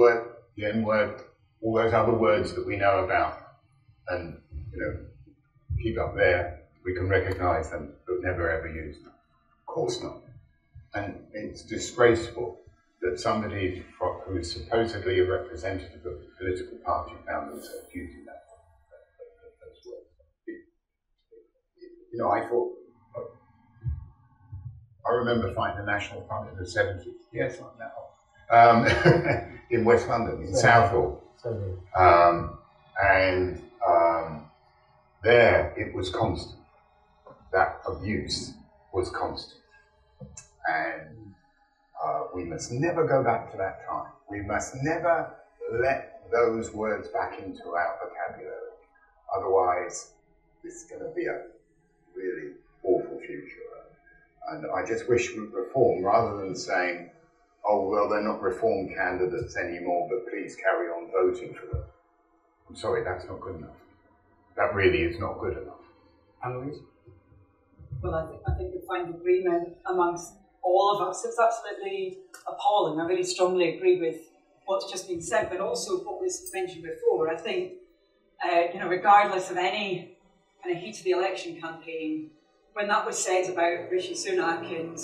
word, the N word, all those other words that we know about, and keep up there. We can recognise them, but never ever use them. Of course not. And it's disgraceful that somebody who is supposedly a representative of a political party found themselves using that word. I thought, I remember fighting the National Front in the 70s. Yes, not now. In West London, in Southall. There it was constant. That abuse was constant. And we must never go back to that time. We must never let those words back into our vocabulary. Otherwise, this is going to be a really awful future. And I just wish we'd reform rather than saying, oh, well, they're not reform candidates anymore, but please carry on voting for them. I'm sorry, that's not good enough. That really is not good enough. Annalise? Well, I think you'll find agreement amongst all of us. It's absolutely appalling. I really strongly agree with what's just been said, but also what was mentioned before. I think, regardless of any kind of heat of the election campaign, when that was said about Rishi Sunak, and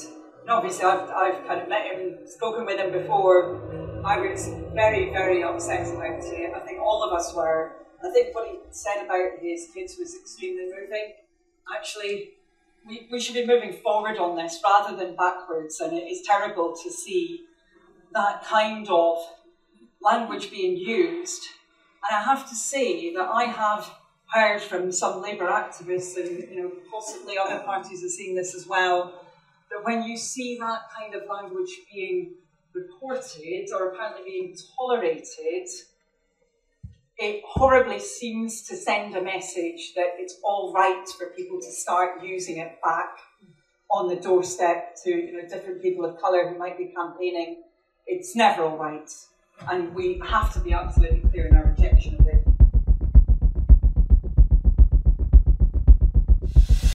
obviously I've kind of met him, spoken with him before, I was very, very upset about it. I think all of us were. I think what he said about his kids was extremely moving. Actually, we should be moving forward on this rather than backwards, and it is terrible to see that kind of language being used. And I have to say that I have heard from some Labour activists, and possibly other parties are seeing this as well, that when you see that kind of language being reported or apparently being tolerated, it horribly seems to send a message that it's all right for people to start using it back on the doorstep to different people of colour who might be campaigning. It's never all right, and we have to be absolutely clear in our rejection of it.